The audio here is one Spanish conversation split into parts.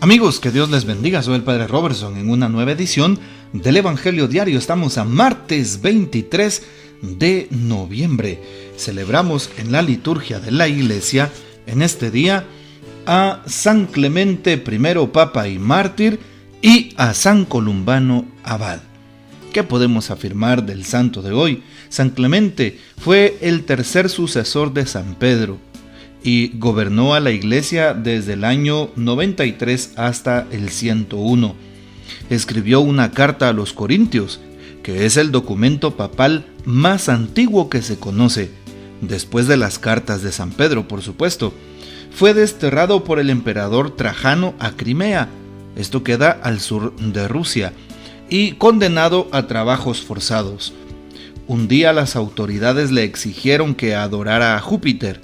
Amigos, que Dios les bendiga. Soy el Padre Robertson en una nueva edición del Evangelio Diario. Estamos a martes 23 de noviembre. Celebramos en la liturgia de la Iglesia en este día a San Clemente I, Papa y Mártir, y a San Columbano Abad. ¿Qué podemos afirmar del santo de hoy? San Clemente fue el tercer sucesor de San Pedro y gobernó a la Iglesia desde el año 93 hasta el 101. Escribió una carta a los Corintios, que es el documento papal más antiguo que se conoce, después de las cartas de San Pedro, por supuesto. Fue desterrado por el emperador Trajano a Crimea, esto queda al sur de Rusia, y condenado a trabajos forzados. Un día las autoridades le exigieron que adorara a Júpiter.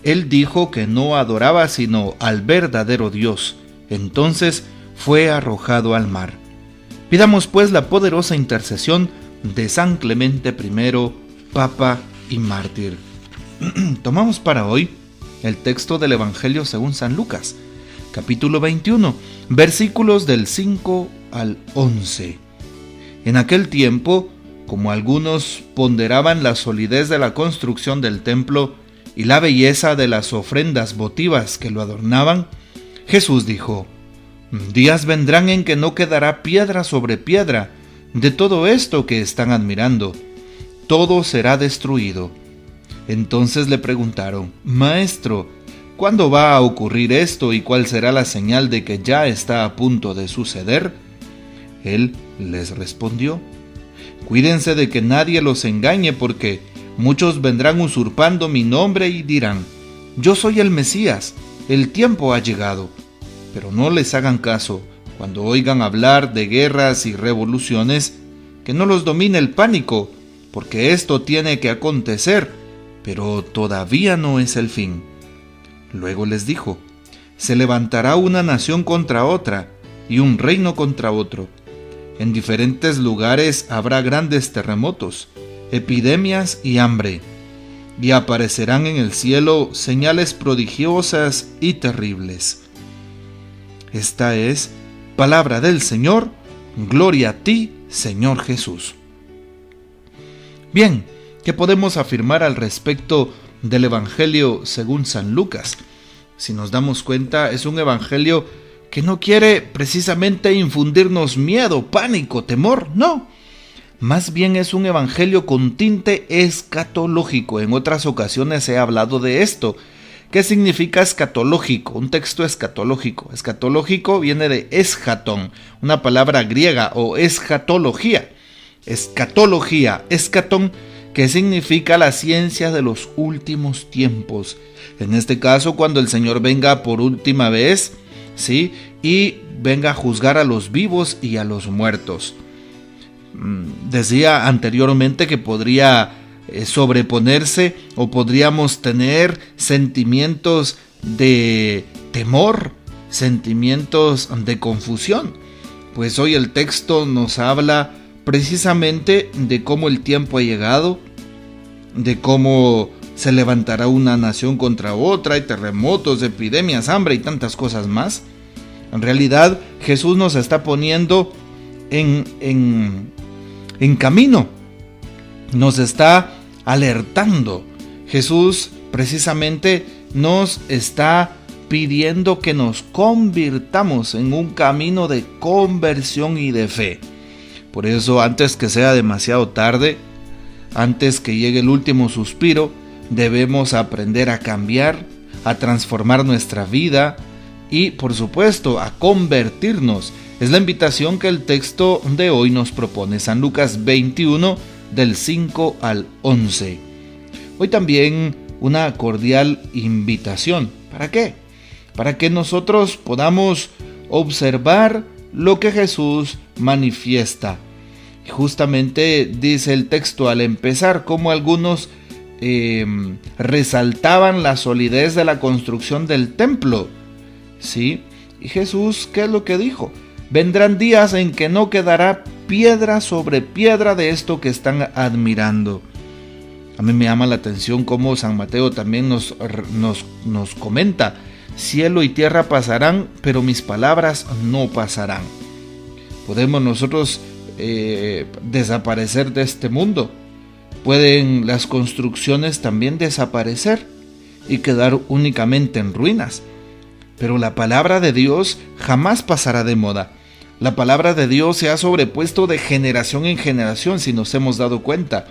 Él dijo que no adoraba sino al verdadero Dios. Entonces fue arrojado al mar. Pidamos pues la poderosa intercesión de San Clemente I, Papa y Mártir. Tomamos para hoy el texto del Evangelio según San Lucas, capítulo 21, versículos del 5 al 11. En aquel tiempo, como algunos ponderaban la solidez de la construcción del templo y la belleza de las ofrendas votivas que lo adornaban, Jesús dijo: días vendrán en que no quedará piedra sobre piedra de todo esto que están admirando. Todo será destruido. Entonces le preguntaron: Maestro, ¿cuándo va a ocurrir esto y cuál será la señal de que ya está a punto de suceder? Él les respondió: Cuídense de que nadie los engañe, porque muchos vendrán usurpando mi nombre y dirán: yo soy el Mesías, el tiempo ha llegado. Pero no les hagan caso cuando oigan hablar de guerras y revoluciones, que no los domine el pánico, porque esto tiene que acontecer, pero todavía no es el fin. Luego les dijo: se levantará una nación contra otra y un reino contra otro. En diferentes lugares habrá grandes terremotos, epidemias y hambre, y aparecerán en el cielo señales prodigiosas y terribles. Esta es palabra del Señor. Gloria a ti, Señor Jesús. Bien, ¿qué podemos afirmar al respecto del Evangelio según San Lucas? Si nos damos cuenta, es un evangelio que no quiere precisamente infundirnos miedo, pánico, temor, no. Más bien es un evangelio con tinte escatológico. En otras ocasiones he hablado de esto. ¿Qué significa escatológico? Un texto escatológico. Escatológico viene de eschaton, una palabra griega, o escatología. Escatología, eschaton, que significa la ciencia de los últimos tiempos. En este caso, cuando el Señor venga por última vez, ¿sí? Y venga a juzgar a los vivos y a los muertos. Decía anteriormente que podría sobreponerse o podríamos tener sentimientos de temor, sentimientos de confusión. Pues hoy el texto nos habla precisamente de cómo el tiempo ha llegado, de cómo se levantará una nación contra otra, hay terremotos, epidemias, hambre y tantas cosas más. En realidad Jesús nos está poniendo en camino, nos está alertando. Jesús precisamente nos está pidiendo que nos convirtamos en un camino de conversión y de fe. Por eso, antes que sea demasiado tarde, antes que llegue el último suspiro, debemos aprender a cambiar, a transformar nuestra vida y, por supuesto, a convertirnos. Es la invitación que el texto de hoy nos propone, San Lucas 21, del 5 al 11. Hoy también una cordial invitación. ¿Para qué? Para que nosotros podamos observar lo que Jesús manifiesta. Y justamente dice el texto al empezar, como algunos resaltaban la solidez de la construcción del templo. ¿Sí? Y Jesús, ¿qué es lo que dijo? Vendrán días en que no quedará piedra sobre piedra de esto que están admirando. A mí me llama la atención cómo San Mateo también nos comenta cielo y tierra pasarán, pero mis palabras no pasarán. Podemos nosotros desaparecer de este mundo. Pueden las construcciones también desaparecer y quedar únicamente en ruinas. Pero la palabra de Dios jamás pasará de moda. La palabra de Dios se ha sobrepuesto de generación en generación, si nos hemos dado cuenta,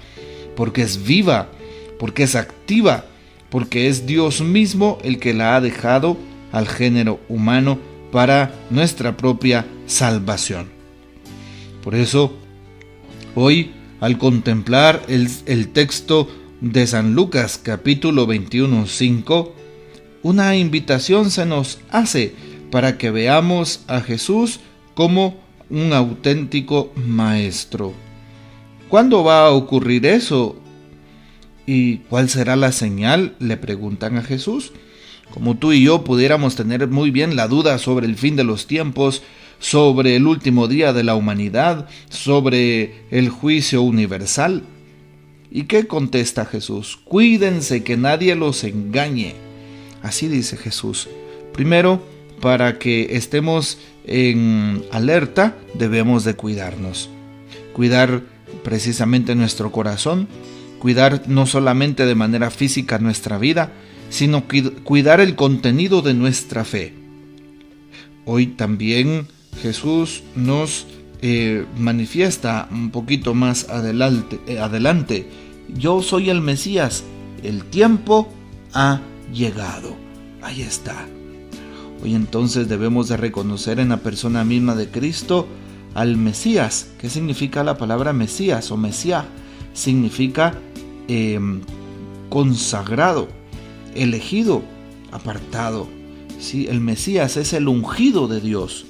porque es viva, porque es activa, porque es Dios mismo el que la ha dejado al género humano para nuestra propia salvación. Por eso, hoy, al contemplar el texto de San Lucas, capítulo 21, 5, una invitación se nos hace para que veamos a Jesús como un auténtico maestro. ¿Cuándo va a ocurrir eso? ¿Y cuál será la señal?, le preguntan a Jesús. Como tú y yo pudiéramos tener muy bien la duda sobre el fin de los tiempos, sobre el último día de la humanidad, sobre el juicio universal. ¿Y qué contesta Jesús? Cuídense que nadie los engañe. Así dice Jesús. Primero, para que estemos en alerta, debemos de cuidarnos. Cuidar precisamente nuestro corazón, cuidar no solamente de manera física nuestra vida, sino cuidar el contenido de nuestra fe. Hoy también Jesús nos manifiesta un poquito más adelante. Yo soy el Mesías, el tiempo ha llegado. Ahí está. Hoy entonces debemos de reconocer en la persona misma de Cristo al Mesías. ¿Qué significa la palabra Mesías o Mesías? Significa consagrado, elegido, apartado. ¿Sí? El Mesías es el ungido de Dios.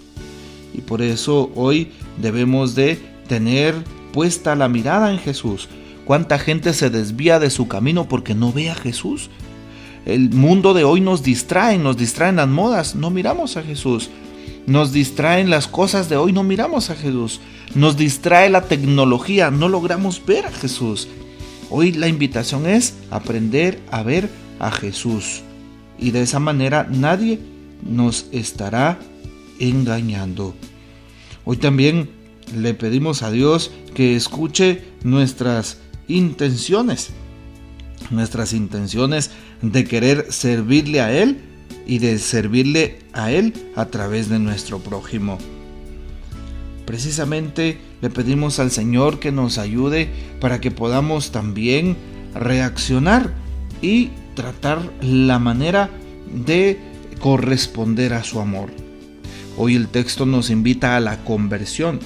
Y por eso hoy debemos de tener puesta la mirada en Jesús. ¿Cuánta gente se desvía de su camino porque no ve a Jesús? El mundo de hoy nos distraen las modas, no miramos a Jesús. Nos distraen las cosas de hoy, no miramos a Jesús. Nos distrae la tecnología, no logramos ver a Jesús. Hoy la invitación es aprender a ver a Jesús. Y de esa manera nadie nos estará engañando. Hoy también le pedimos a Dios que escuche nuestras intenciones de querer servirle a Él y de servirle a Él a través de nuestro prójimo. Precisamente le pedimos al Señor que nos ayude para que podamos también reaccionar y tratar la manera de corresponder a su amor. Hoy el texto nos invita a la conversión.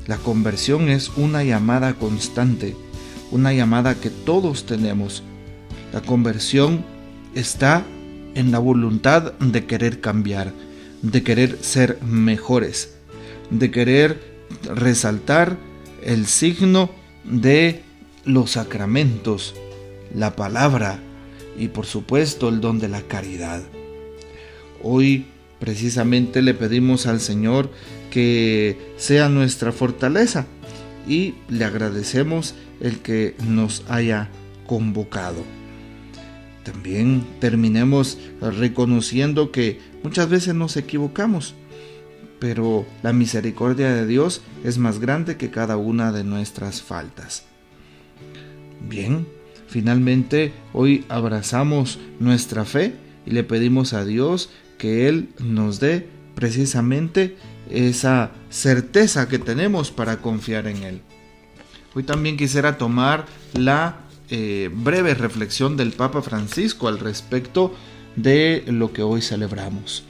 La conversión es una llamada constante, una llamada que todos tenemos. La conversión está en la voluntad de querer cambiar, de querer ser mejores, de querer resaltar el signo de los sacramentos, la palabra y por supuesto el don de la caridad. Hoy precisamente le pedimos al Señor que sea nuestra fortaleza y le agradecemos el que nos haya convocado. También terminemos reconociendo que muchas veces nos equivocamos, pero la misericordia de Dios es más grande que cada una de nuestras faltas. Bien, finalmente hoy abrazamos nuestra fe y le pedimos a Dios que Él nos dé precisamente esa certeza que tenemos para confiar en Él. Hoy también quisiera tomar la breve reflexión del Papa Francisco al respecto de lo que hoy celebramos.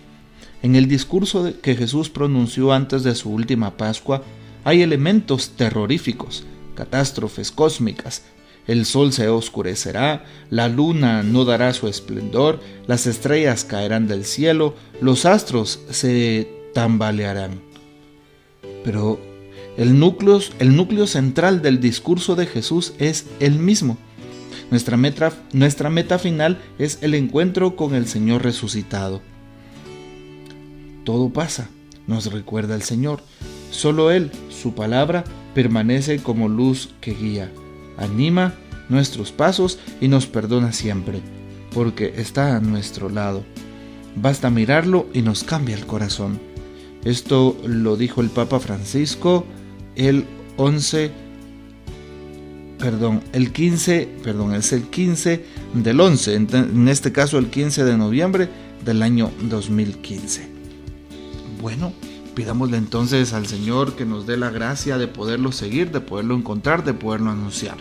En el discurso que Jesús pronunció antes de su última Pascua hay elementos terroríficos, catástrofes cósmicas. El sol se oscurecerá, la luna no dará su esplendor, las estrellas caerán del cielo, los astros se tambalearán. Pero el núcleo central del discurso de Jesús es el mismo. Nuestra meta final es el encuentro con el Señor resucitado. Todo pasa, nos recuerda el Señor. Solo Él, su palabra, permanece como luz que guía, anima nuestros pasos y nos perdona siempre, porque está a nuestro lado. Basta mirarlo y nos cambia el corazón. Esto lo dijo el Papa Francisco el 15 del 11, en este caso el 15 de noviembre del año 2015. Bueno, pidámosle entonces al Señor que nos dé la gracia de poderlo seguir, de poderlo encontrar, de poderlo anunciar.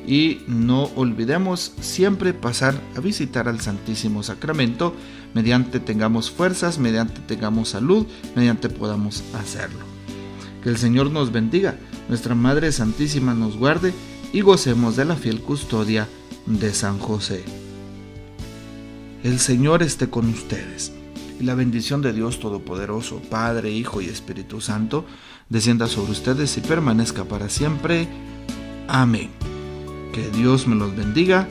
Y no olvidemos siempre pasar a visitar al Santísimo Sacramento, mediante tengamos fuerzas, mediante tengamos salud, mediante podamos hacerlo. Que el Señor nos bendiga, nuestra Madre Santísima nos guarde y gocemos de la fiel custodia de San José. El Señor esté con ustedes, y la bendición de Dios Todopoderoso, Padre, Hijo y Espíritu Santo, descienda sobre ustedes y permanezca para siempre. Amén. Que Dios me los bendiga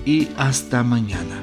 y hasta mañana.